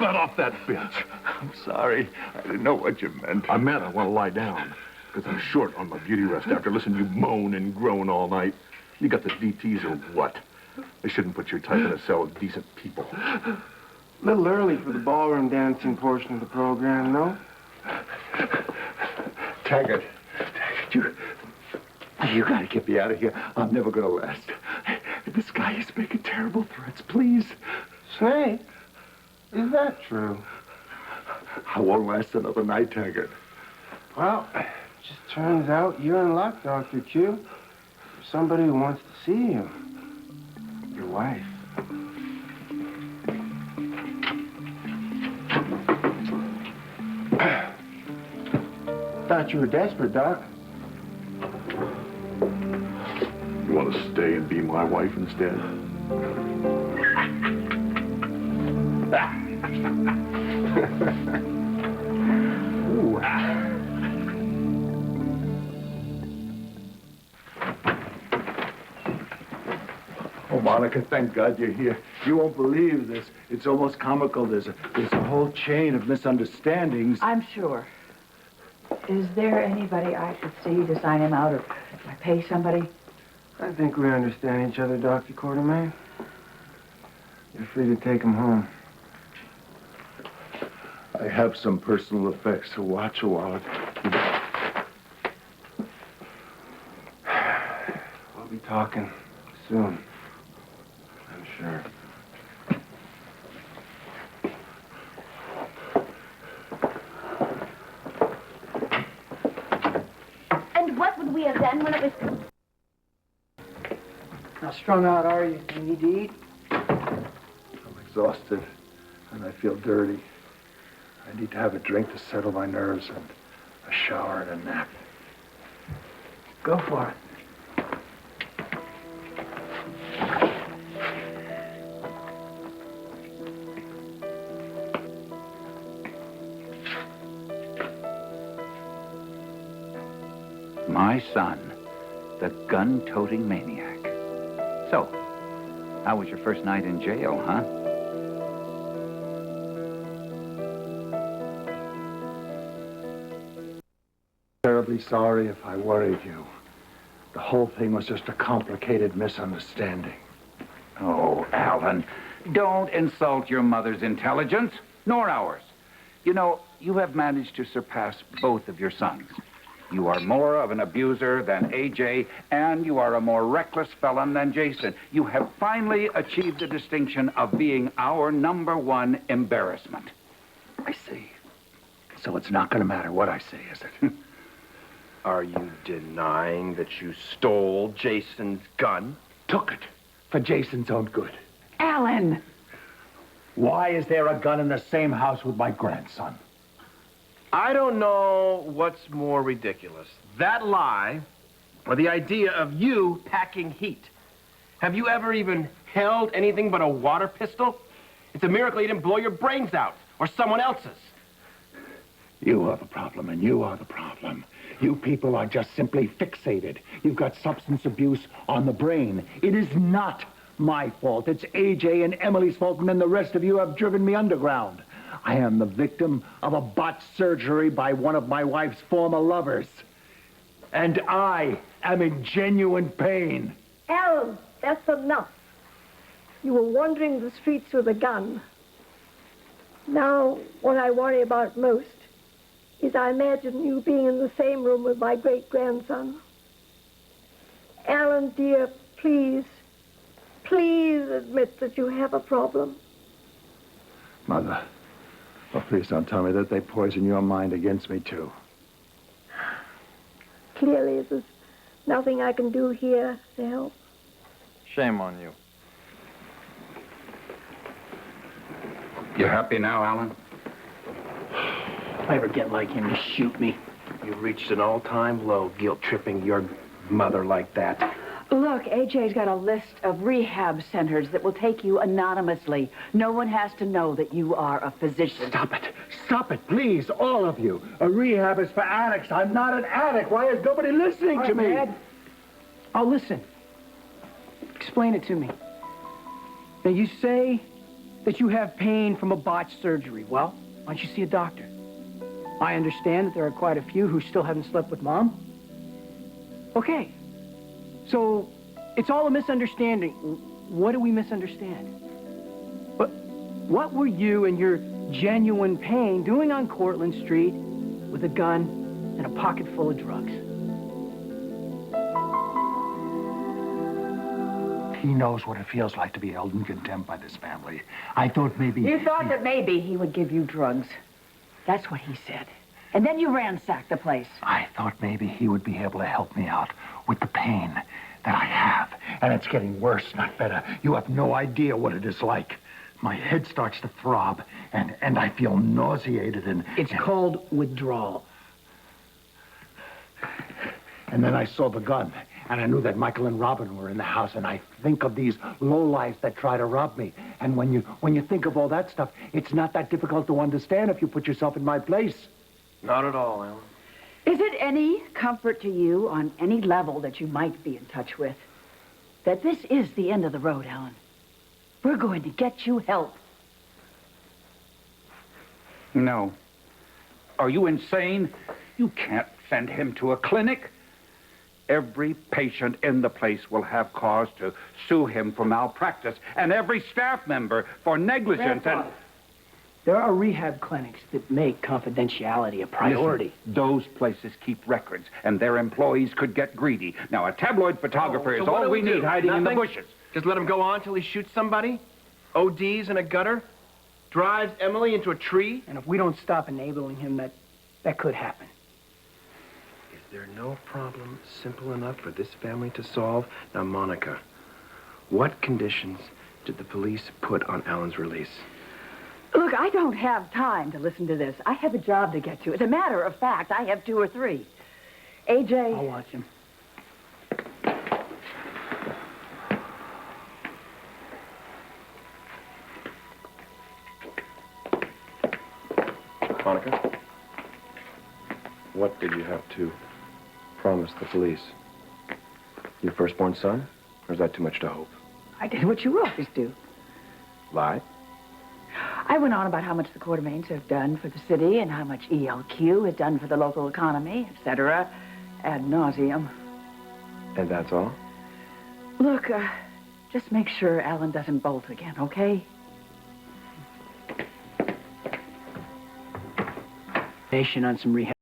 butt off that bitch. I'm sorry. I didn't know what you meant. I meant I want to lie down, because I'm short on my beauty rest after listening to you moan and groan all night. You got the DTs or what? They shouldn't put your type in a cell with decent people. A little early for the ballroom dancing portion of the program, no? Taggart, you gotta get me out of here. I'm never gonna last. This guy is making terrible threats, please. Snake? Is that true? I won't last another night, Taggart. Well, it just turns out you're in luck, Dr. Q. There's somebody who wants to see you. Your wife. Thought you were desperate, Doc. You want to stay and be my wife instead? Oh, Monica, thank God you're here. You won't believe this. It's almost comical. There's a whole chain of misunderstandings. I'm sure. Is there anybody I could see to sign him out, or if I pay somebody? I think we understand each other, Dr. Quartermain. You're free to take him home. I have some personal effects to watch a while. We'll be talking soon, I'm sure. And what would we have done when it was... How strung out are you? Do you need to eat? I'm exhausted, and I feel dirty. I need to have a drink to settle my nerves, and a shower and a nap. Go for it. My son, the gun-toting maniac. So, how was your first night in jail, huh? Terribly sorry if I worried you. The whole thing was just a complicated misunderstanding. Oh, Alan, don't insult your mother's intelligence, nor ours. You know, you have managed to surpass both of your sons. You are more of an abuser than A.J., and you are a more reckless felon than Jason. You have finally achieved the distinction of being our #1 embarrassment. I see. So it's not going to matter what I say, is it? Are you denying that you stole Jason's gun? Took it for Jason's own good. Alan! Why is there a gun in the same house with my grandson? I don't know what's more ridiculous, that lie or the idea of you packing heat. Have you ever even held anything but a water pistol? It's a miracle you didn't blow your brains out, or someone else's. You are the problem, and you are the problem. You people are just simply fixated. You've got substance abuse on the brain. It is not my fault. It's A.J. and Emily's fault, and then the rest of you have driven me underground. I am the victim of a botched surgery by one of my wife's former lovers. And I am in genuine pain. Alan, that's enough. You were wandering the streets with a gun. Now, what I worry about most is I imagine you being in the same room with my great-grandson. Alan, dear, please admit that you have a problem. Mother, oh, please don't tell me that they poison your mind against me, too. Clearly, there's nothing I can do here to help. Shame on you. You happy now, Alan? If I ever get like him, you shoot me. You reached an all-time low, guilt-tripping your mother like that. Look, AJ's got a list of rehab centers that will take you anonymously. No one has to know that you are a physician. Stop it. Stop it, please, all of you. A rehab is for addicts. I'm not an addict. Why is nobody listening to me? Dad. I'll listen. Explain it to me. Now, you say that you have pain from a botched surgery. Well, why don't you see a doctor? I understand that there are quite a few who still haven't slept with Mom. Okay. So, it's all a misunderstanding. What do we misunderstand? What were you and your genuine pain doing on Cortlandt Street with a gun and a pocket full of drugs? He knows what it feels like to be held in contempt by this family. I thought maybe... You thought that maybe he would give you drugs. That's what he said. And then you ransacked the place. I thought maybe he would be able to help me out with the pain that I have. And it's getting worse, not better. You have no idea what it is like. My head starts to throb, and I feel nauseated and... It's called withdrawal. And then I saw the gun, and I knew that Michael and Robin were in the house, and I think of these lowlifes that try to rob me. And when you think of all that stuff, it's not that difficult to understand if you put yourself in my place. Not at all, Alan. Is it any comfort to you on any level that you might be in touch with that this is the end of the road, Alan? We're going to get you help. No. Are you insane? You can't send him to a clinic. Every patient in the place will have cause to sue him for malpractice, and every staff member for negligence. And there are rehab clinics that make confidentiality a priority. Listen, those places keep records, and their employees could get greedy. Now, a tabloid photographer is all we need hiding in the bushes. Just let him go on till he shoots somebody? ODs in a gutter? Drives Emily into a tree? And if we don't stop enabling him, that could happen. Is there no problem simple enough for this family to solve? Now, Monica, what conditions did the police put on Alan's release? Look, I don't have time to listen to this. I have a job to get to. As a matter of fact, I have 2 or 3. AJ... I'll watch him. Monica, what did you have to promise the police? Your firstborn son? Or is that too much to hope? I did what you always do. Lie? I went on about how much the Quartermains have done for the city and how much ELQ has done for the local economy, etc., ad nauseum. And that's all? Look, just make sure Alan doesn't bolt again, okay? Nation on some rehab.